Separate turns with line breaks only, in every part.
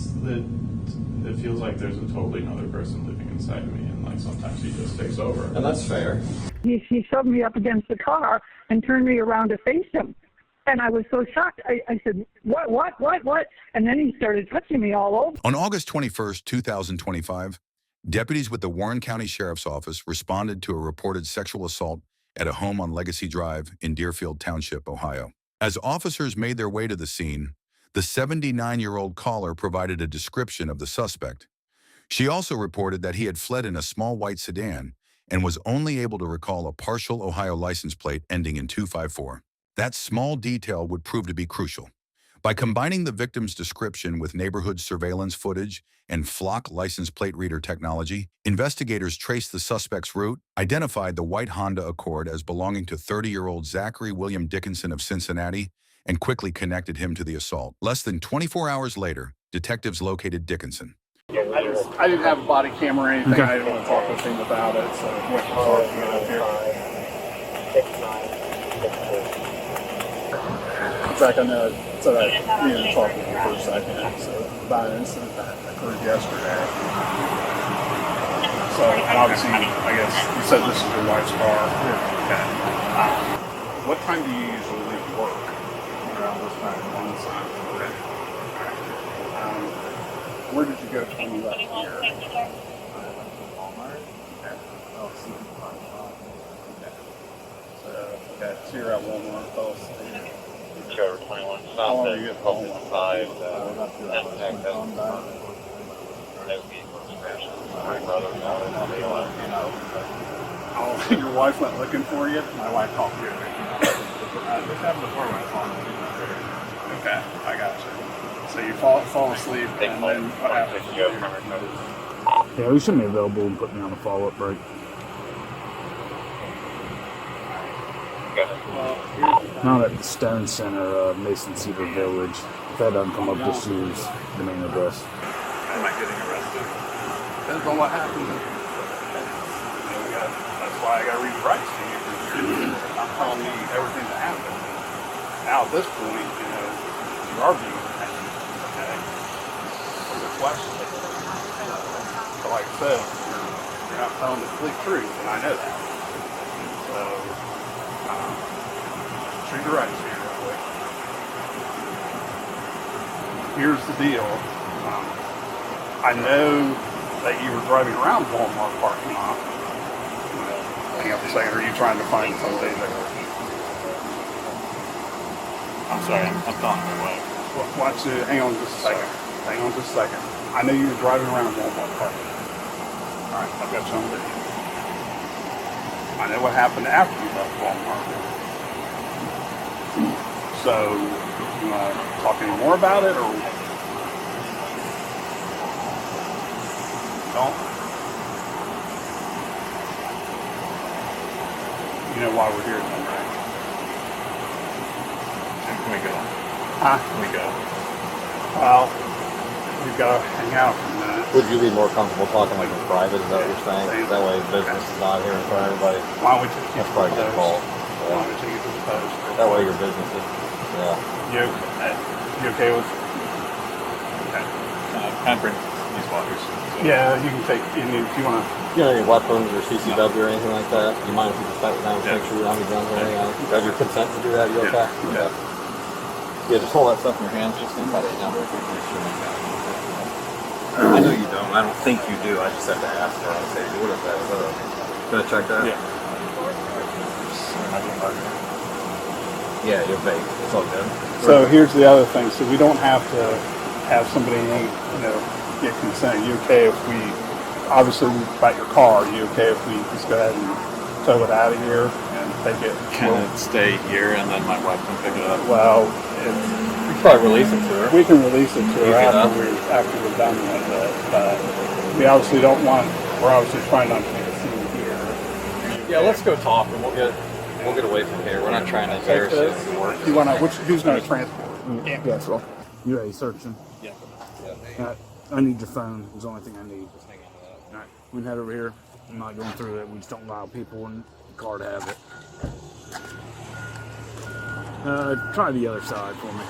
it feels like there's a totally another person living inside of me, and like sometimes he just takes over.
And that's fair.
He shoved me up against the car and turned me around to face him. And I was so shocked. I said, what? And then he started touching me all over.
On August 21st, 2025, deputies with the Warren County Sheriff's Office responded to a reported sexual assault at a home on Legacy Drive in Deerfield Township, Ohio. As officers made their way to the scene, the 79-year-old caller provided a description of the suspect. She also reported that he had fled in a small white sedan and was only able to recall a partial Ohio license plate ending in 254. That small detail would prove to be crucial. By combining the victim's description with neighborhood surveillance footage and flock license plate reader technology, investigators traced the suspect's route, identified the white Honda Accord as belonging to 30-year-old Zachary William Dickinson of Cincinnati, and quickly connected him to the assault. Less than 24 hours later, detectives located Dickinson.
I didn't have a body camera or anything. Okay. I didn't want to talk with him about it, so I went to talk to get up here. In fact, I know I said I needed to talk with you for a second. So about an incident that occurred yesterday. So obviously, I guess you said this is your wife's car. Okay. What time do you usually leave work? Around this time on the side. Okay. Where did you go to when you left here? I went to Walmart. Okay. Oh, see. Okay. So you're at Walmart. Tell us.
Trevor 21
How long are you at home?
5 and my brother
Oh, your wife went looking for you? My wife called you. This happened before my phone. Okay, I got you. So you fall asleep, and then what happens?
Yeah, we shouldn't be available and put me on a follow-up break. Not at the Stone Center, Mason Cedar Village. If that doesn't come up, just use the main address.
Am I getting arrested? Depends on what happens. That's why I got to read the rights to you. I'm telling you everything that happened. Now at this point, you are being detained. Okay? There's a question. So like I said, you're not telling the complete truth, and I know that. So, treat the rights here real quick. Here's the deal. I know that you were driving around Walmart parking lot. Hang up a second. Are you trying to find somebody there?
I'm sorry, I'm calling my wife.
Watch it. Hang on just a second. Hang on just a second. I know you were driving around Walmart parking lot. All right, I've got you on video. I know what happened after you left Walmart. So, you want to talk any more about it, or don't? You know why we're here then, right?
Can we go?
Huh?
Can we go?
Well, we've got to hang out for a minute.
Would you be more comfortable talking like in private? Is that what you're saying? That way business is not here in front of everybody.
Why don't we just keep
That's probably a good call.
Why don't we take it to the post?
That way your business is, yeah.
You okay with? Okay.
Can I bring these waters?
Yeah, you can take. If you want to.
You know, any weapons or CCW or anything like that? Do you mind if you just type it down and make sure you don't have any guns or anything else? You have your consent to do that? You okay?
Yeah.
Yeah, just hold that stuff in your hands. Just think about it now. I know you don't. I don't think you do. I just have to ask her. I say, what is that? Gonna check that?
Yeah.
Yeah, you're vague. It's all good.
So here's the other thing. So we don't have to have somebody, get consent. Are you okay if we, obviously about your car, are you okay if we just go ahead and tow it out of here and take it?
Can it stay here and then my wife can pick it up?
Well,
We can probably release it to her.
we can release it to her after we're done with it. But we obviously don't want, we're obviously trying not to make a scene here.
Yeah, let's go talk and we'll get away from here. We're not trying to embarrass you.
You want to, who's going to transport?
Yeah, so you ready searching?
Yeah.
Alright, I need your phone. It's the only thing I need. Alright, we can head over here. I'm not going through it. We just don't allow people in the car to have it. Try the other side for me.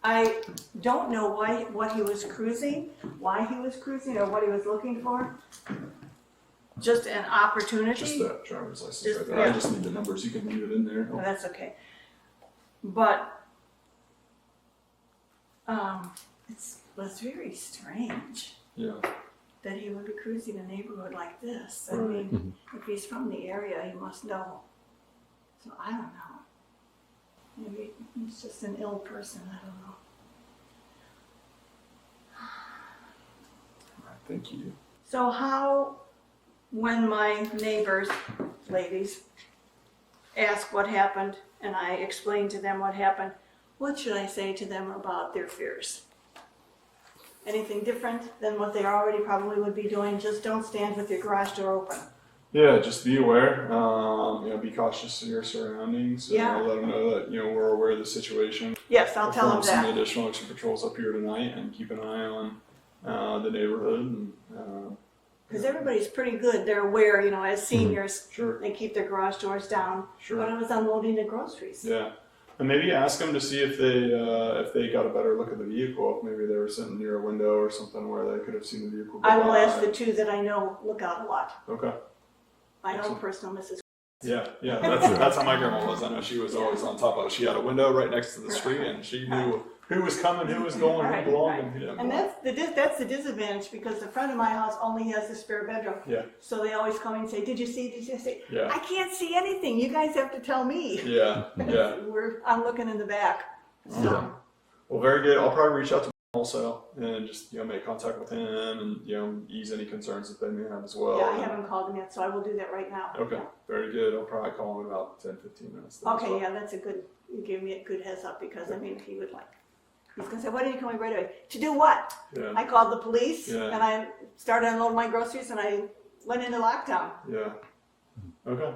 I don't know what he was cruising, why he was cruising, or what he was looking for. Just an opportunity.
Just that driver's license
Just-
right there.
yeah.
I just need the numbers. You can leave it in there.
No, that's okay. But it was very strange
Yeah.
that he would be cruising a neighborhood like this. I mean, if he's from the area, he must know. So I don't know. Maybe he's just an ill person. I don't know.
All right, thank you.
So how, when my neighbors, ladies, ask what happened and I explain to them what happened, what should I say to them about their fears? Anything different than what they already probably would be doing? Just don't stand with your garage door open.
Yeah, just be aware. Be cautious of your surroundings.
Yeah.
Let them know that we're aware of the situation.
Yes, I'll tell them
Perform some
that.
additional extra patrols up here tonight and keep an eye on the neighborhood. And,
Because everybody's pretty good. They're aware, as seniors,
Sure.
they keep their garage doors down.
Sure.
When I was unloading the groceries.
Yeah, and maybe ask them to see if they got a better look at the vehicle. If maybe they were sitting near a window or something where they could have seen the vehicle go
I will
by.
ask the two that I know look out a lot.
Okay.
I know
Excellent.
personal Mrs.
Yeah. That's how my grandma was. I know she was always on top of it. She had a window right next to the street, and she knew who was coming, who was going,
Right,
who belonged,
right.
and who didn't.
And that's the disadvantage, because the front of my house only has the spare bedroom.
Yeah.
So they always come and say, did you see?
Yeah.
I can't see anything. You guys have to tell me.
Yeah.
I'm looking in the back. So,
Yeah. Well, very good. I'll probably reach out to him also and just make contact with him and ease any concerns that they may have as well.
yeah, I haven't called him yet, so I will do that right now.
Okay. Very good. I'll probably call him in about 10-15 minutes. then as
Okay,
well.
yeah, that's you gave me a good heads up, because he would he's gonna say, why didn't you call me right away? To do what?
Yeah.
I called the police
Yeah.
and I started unloading my groceries and I went into lockdown.
Yeah. Okay.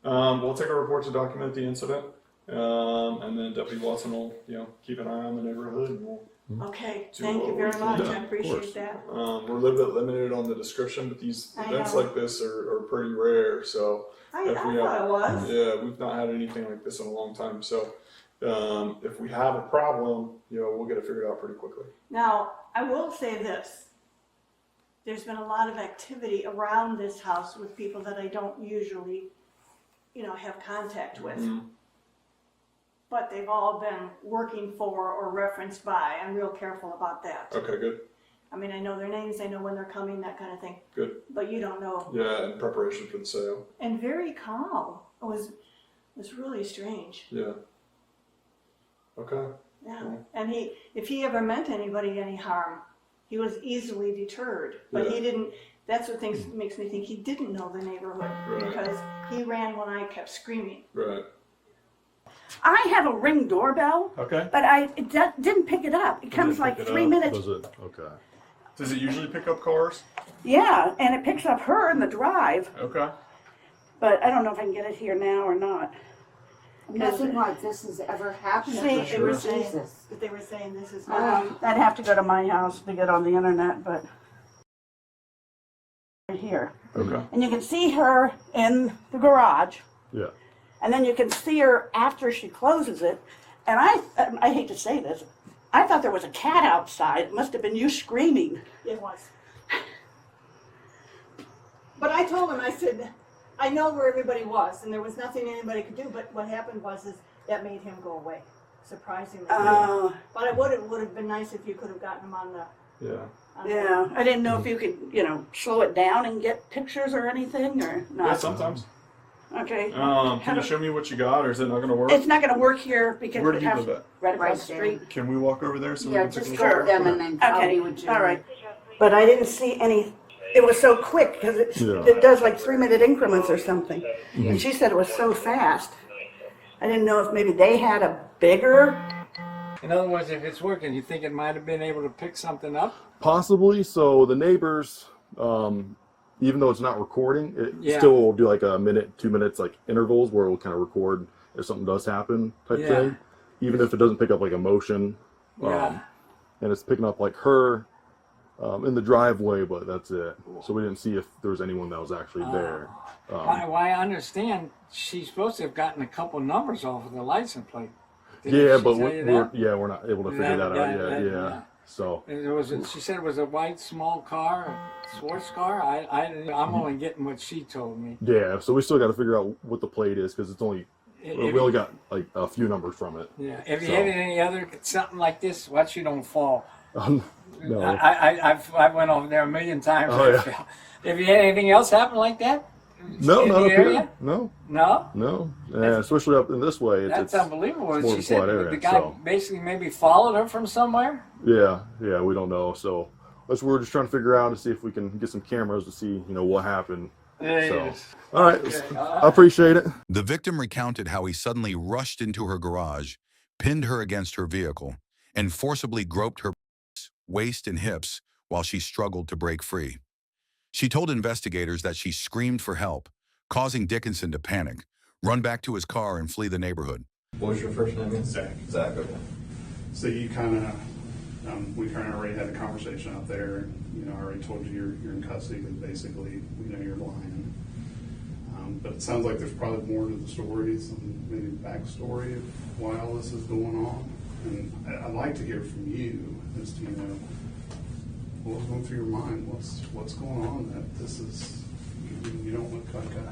We'll take a report to document the incident, and then Deputy Watson will, keep an eye on the neighborhood, and we'll.
Okay,
Do
thank
what
you
we
very
can
much.
do.
I
Of
appreciate
course.
that.
We're a little bit limited on the description, but these
I
events
know.
like this are pretty rare. So
I
if we
thought it was.
yeah, we've not had anything like this in a long time. So if we have a problem, we'll get it figured out pretty quickly.
Now, I will say this. There's been a lot of activity around this house with people that I don't usually, have contact with.
Mhm.
But they've all been working for or referenced by. I'm real careful about that.
Okay, good,
I mean, I know their names, I know when they're coming, that kind of thing.
good.
But you don't know.
Yeah, in preparation for the sale.
And very calm. It was really strange.
Yeah. Okay.
Yeah.
Cool.
And if he ever meant anybody any harm, he was easily deterred. But
Yeah.
he didn't. That's what makes me think he didn't know the neighborhood,
Right.
because he ran when I kept screaming.
Right.
I have a Ring doorbell,
Okay.
but it didn't pick it up. It comes like 3 minutes.
Does it? Okay. Does it usually pick up cars?
Yeah, and it picks up her in the drive,
Okay.
but I don't know if I can get it here now or not.
Nothing like this has ever happened.
See,
to
they were
me.
saying
Jesus.
they were saying this is
I'd have to go to my house to get on the internet, but right here.
Okay.
And you can see her in the garage,
Yeah.
and then you can see her after she closes it. And I hate to say this, I thought there was a cat outside. It must have been you screaming.
It was. But I told him, I said, I know where everybody was, and there was nothing anybody could do. But what happened was that made him go away, surprisingly.
Oh,
But it would have been nice if you could have gotten him on the.
Yeah.
yeah. I didn't know if you could, slow it down and get pictures or anything, or not.
Yeah, sometimes.
Okay.
Can you show me what you got, or is it not going to work?
It's not going to work here because
Where do
it
you
has
live at?
right across
Right
the
there.
street.
Can we walk over there so
Yeah,
we can take
just
a look?
go to them and then tell
Okay.
me what you
All right. But I didn't see any. It was so quick because it does like 3-minute increments or something. And she said it was so fast. I didn't know if maybe they had a bigger.
In other words, if it's working, you think it might have been able to pick something up?
Possibly. So the neighbors, even though it's not recording, it
Yeah.
still will do like a minute, 2 minutes, like intervals where it will kind of record if something does happen type
Yeah.
thing. Even if it doesn't pick up like a motion.
Yeah.
And it's picking up like her in the driveway, but that's it. So we didn't see if there was anyone that was actually there.
Why I understand she's supposed to have gotten a couple numbers off of the license plate.
Yeah,
she
but
tell you
we're
that?
we're not able to figure that out yet. Yeah. So
And she said it was a white small car, a sports car. I'm only getting what she told me.
yeah, so we still got to figure out what the plate is because it's only we only got like a few numbers from it.
Yeah. Have you had any other something like this? Watch you don't fall.
No.
I went over there a million times.
Oh, yeah.
Have you had anything else happen like that?
No,
in
not
the
up
area?
here. No.
No?
No. Yeah, especially up in this way.
That's unbelievable.
It's more
She
of a
said
flat area,
the guy
so.
basically maybe followed her from somewhere.
Yeah, we don't know. So that's what we're just trying to figure out to see if we can get some cameras to see, what happened. So, all right, I appreciate it.
The victim recounted how he suddenly rushed into her garage, pinned her against her vehicle, and forcibly groped her waist and hips while she struggled to break free. She told investigators that she screamed for help, causing Dickinson to panic, run back to his car, and flee the neighborhood.
What was your first name?
Zach.
Zach, okay.
So you we kind of already had a conversation out there. I already told you you're in custody because basically we know you're lying. But it sounds like there's probably more to the story, some maybe backstory of why all this is going on. And I'd like to hear from you as to, what was going through your mind? What's going on that this is, you don't look like a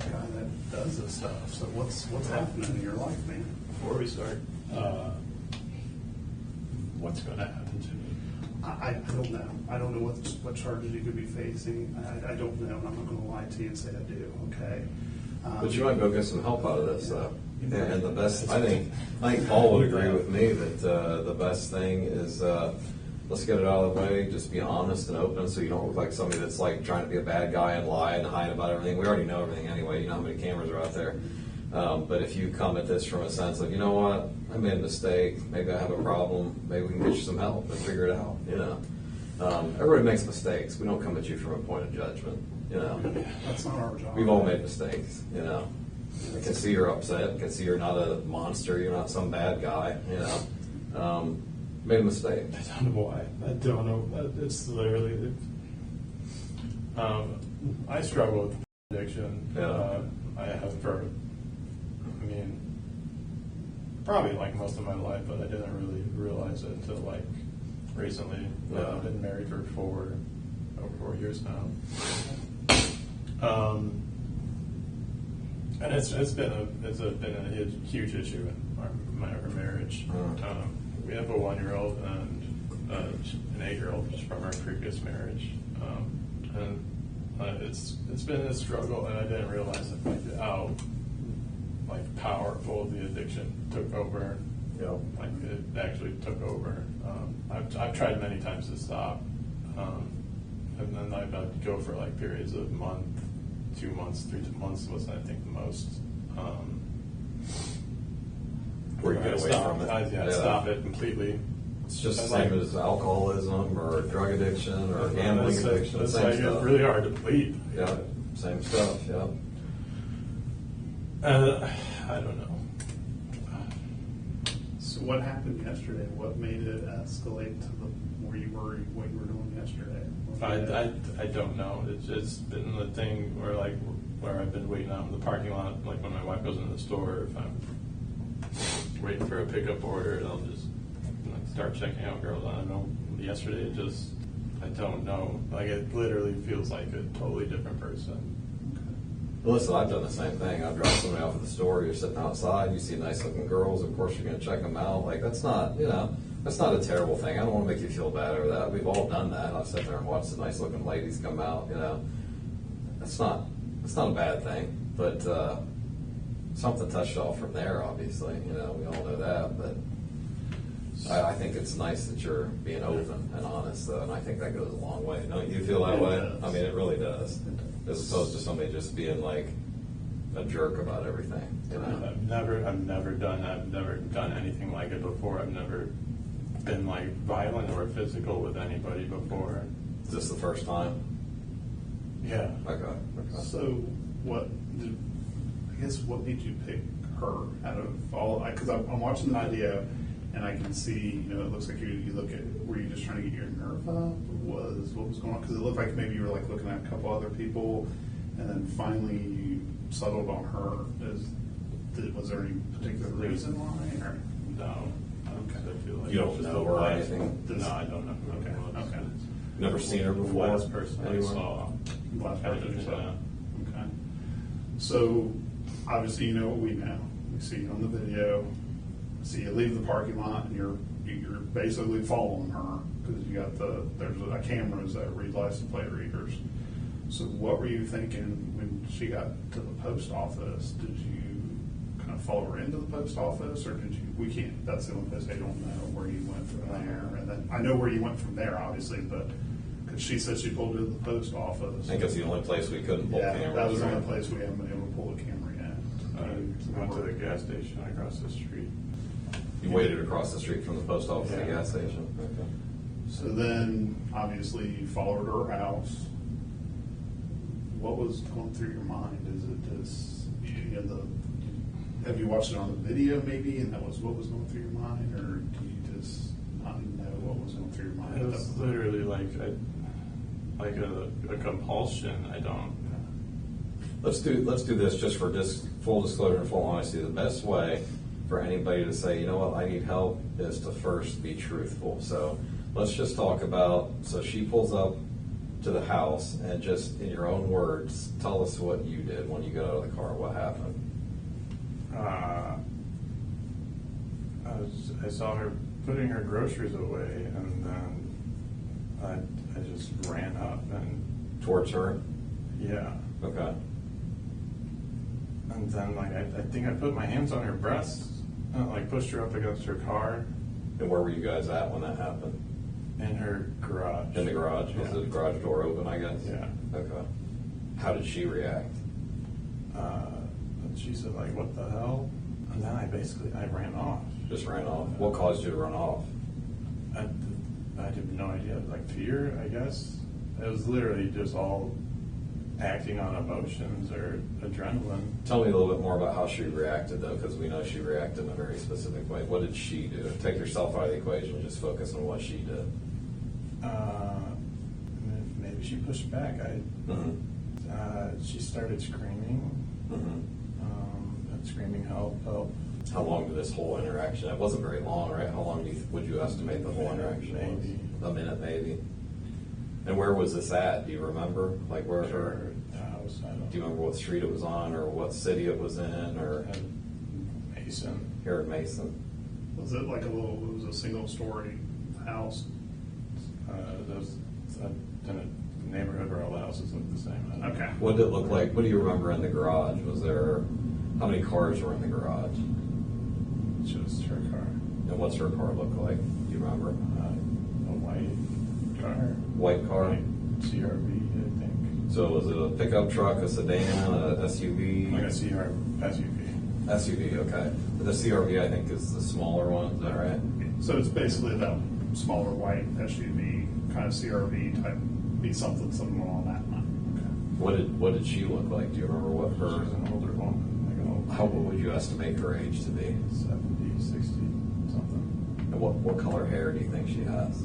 guy that does this stuff. So what's happening in your life, man?
Before we start, what's going to happen to me?
I don't know. I don't know what charges you could be facing. I don't know, and I'm not going to lie to you and say I do. Okay.
But you might go get some help out of this, though. And the best, I think Paul would agree with me that the best thing is let's get it out of the way. Just be honest and open, so you don't look like somebody that's like trying to be a bad guy and lie and hide about everything. We already know everything anyway. You know how many cameras are out there. But if you come at this from a sense of, what, I made a mistake, maybe I have a problem, maybe we can get you some help and figure it out, Everybody makes mistakes. We don't come at you from a point of judgment,
That's not our job.
We've all made mistakes, I can see you're upset, I can see you're not a monster, you're not some bad guy, made a mistake.
I don't know why. I don't know. It's literally, I struggle with addiction.
Yeah.
I have for, probably like most of my life, but I didn't really realize it until like recently. I've been married for over 4 years now. And it's been a huge issue in our marriage. We have a 1-year-old and an 8-year-old from our previous marriage, and it's been a struggle, and I didn't realize how powerful the addiction took over. It actually took over. I've tried many times to stop, and then I'd go for periods of month, 2 months, 3 months was I think the most.
Where you get away from it.
I'd stop it completely.
It's just the same as alcoholism or drug addiction or gambling addiction.
It's
same stuff.
It's really hard to bleed.
Yeah, same stuff. Yeah.
I don't know.
So what happened yesterday? What made it escalate to what you were doing yesterday?
I don't know. It's just been the thing where I've been waiting out in the parking lot, like when my wife goes into the store, if I'm waiting for a pickup order, I'll just start checking out girls. I don't know. Yesterday, I don't know. It literally feels like a totally different person.
Well, listen, I've done the same thing. I've dropped somebody off at the store. You're sitting outside. You see nice looking girls. Of course, you're going to check them out. That's not, that's not a terrible thing. I don't want to make you feel bad over that. We've all done that. I've sat there and watched the nice looking ladies come out. That's not a bad thing. But something touched off from there. Obviously, we all know that. But I think it's nice that you're being open and honest, though, and I think that goes a long way. Don't you feel that way? I mean, it really does. As opposed to somebody just being like a jerk about everything.
I've never done anything like it before. I've never been violent or physical with anybody before.
Is this the first time?
Yeah.
Okay.
So what made you pick her out of all? Because I'm watching the video and I can see, it looks like you look at, were you just trying to get your nerve up? What was going on? Because it looked like maybe you were looking at a couple other people, and then finally you settled on her. Was there any particular reason why? Or?
No. I feel like
You don't
it's just
know
the
her or
last-
anything?
No, I don't know who it was.
Okay.
Never seen her before?
Last person I
Anywhere?
saw.
Last person you saw.
Yeah.
Okay. So, obviously, you know what we know. We see you on the video. See you leave the parking lot, and you're basically following her because you got there's a cameras that read license plate readers. So, what were you thinking when she got to the post office? Did you kind of follow her into the post office, or did you? We can't. That's the only place I don't know where you went from there. And then I know where you went from there, obviously, but. She said she pulled into the post office.
I think it's the only place we couldn't pull cameras.
That was the
right?
only place we haven't been able to pull a camera yet.
Went to the gas station across the street.
You waited across the street from the post office to the gas station? Okay.
So then, obviously, you followed her house. What was going through your mind? Is it just, have you watched it on the video maybe, and that was what was going through your mind, or do you just not know what was going through your mind?
It was literally like a compulsion. I don't.
Let's do this just for full disclosure and full honesty. The best way for anybody to say, you know what, I need help, is to first be truthful. So let's just talk about, so she pulls up to the house, and just in your own words, tell us what you did when you got out of the car. What happened?
I saw her putting her groceries away, and then I just ran up and
Towards her?
yeah.
Okay.
And then I think I put my hands on her breasts, and pushed her up against her car.
And where were you guys at when that happened?
In her garage.
In the garage? Was
Yeah.
the garage door open, I guess?
Yeah.
Okay. How did she react?
And she said, what the hell? And then I ran off.
Just ran off? What caused you to run off?
I have no idea. Fear, I guess. It was literally just all acting on emotions or adrenaline.
Tell me a little bit more about how she reacted, though, because we know she reacted in a very specific way. What did she do? Take yourself out of the equation and just focus on what she did.
Maybe she pushed back. She started screaming. Screaming, help, help.
How long did this whole interaction? It wasn't very long, right? How long would you estimate the whole interaction
Maybe.
was? A minute, maybe. And where was this at? Do you remember? Where her
house? I don't
Do you remember what street it was on, or what city it was in, or
Mason?
Here in Mason.
Was it it was a single story house?
That was in a neighborhood where all the houses looked the same.
Okay.
What did it look like? What do you remember in the garage? How many cars were in the garage?
Just her car.
And what's her car look like? Do you remember?
A white car.
White car?
CRV, I think.
So was it a pickup truck, a sedan, a SUV?
Like a SUV.
SUV, okay. The CRV, I think, is the smaller one. Is that right?
So it's basically that smaller white SUV, kind of CRV type, be something along that line.
What did she look like? Do you remember what her?
She's an older woman.
How would you estimate her age to be?
70, 60, something.
And what color hair do you think she has?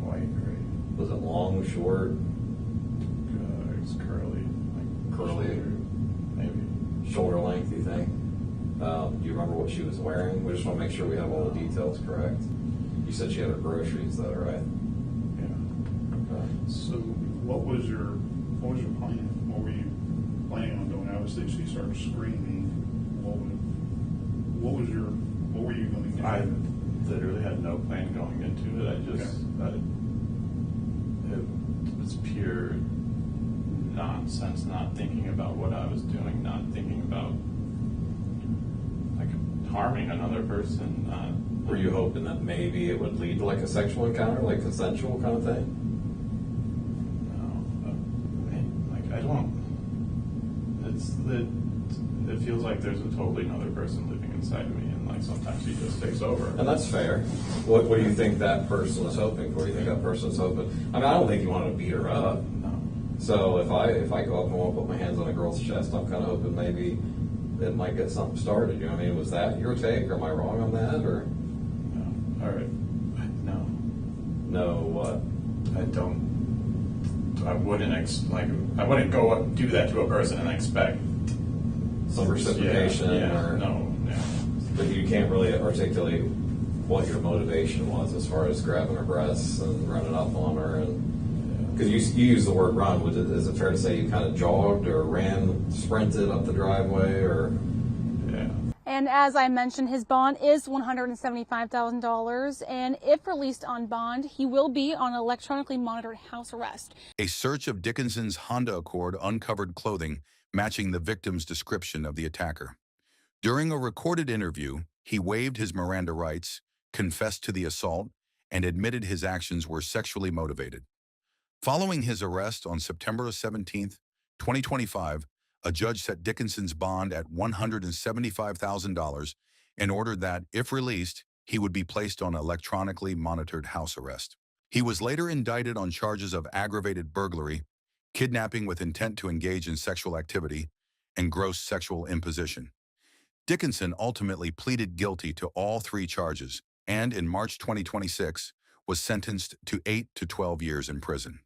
White, gray.
Was it long, short?
It's curly.
Curly?
Shoulder, maybe.
Shoulder length, you think? Do you remember what she was wearing? We just want to make sure we have all the details correct. You said she had her groceries, though, right?
Yeah.
Okay.
So what was your plan? What were you planning on doing? Obviously, she started screaming. What were you going to do?
I literally had no plan going into it. It was pure nonsense, not thinking about what I was doing, not thinking about harming another person.
Were you hoping that maybe it would lead to a sexual encounter, consensual kind of thing?
No. I don't. It feels like there's a totally another person living inside of me, and sometimes he just takes over.
And that's fair. What do you think that person was hoping for? You think that person was hoping? I don't think you wanted to beat her up.
No.
So if I go up and want to put my hands on a girl's chest, I'm kind of hoping maybe it might get something started. You know what I mean? Was that your take, or am I wrong on that, or?
No. All right. No.
No, what?
I don't. I wouldn't I wouldn't go up, do that to a person and expect
Some reciprocation,
yeah,
or
no.
but you can't really articulate what your motivation was as far as grabbing her breasts and running up on her. And because you use the word run, is it fair to say you kind of jogged or sprinted up the driveway, or?
Yeah.
And as I mentioned, his bond is $175,000, and if released on bond, he will be on electronically monitored house arrest.
A search of Dickinson's Honda Accord uncovered clothing matching the victim's description of the attacker. During a recorded interview, he waived his Miranda rights, confessed to the assault, and admitted his actions were sexually motivated. Following his arrest on September 17, 2025, a judge set Dickinson's bond at $175,000 and ordered that, if released, he would be placed on electronically monitored house arrest. He was later indicted on charges of aggravated burglary, kidnapping with intent to engage in sexual activity, and gross sexual imposition. Dickinson ultimately pleaded guilty to all 3 charges and, in March 2026, was sentenced to 8 to 12 years in prison.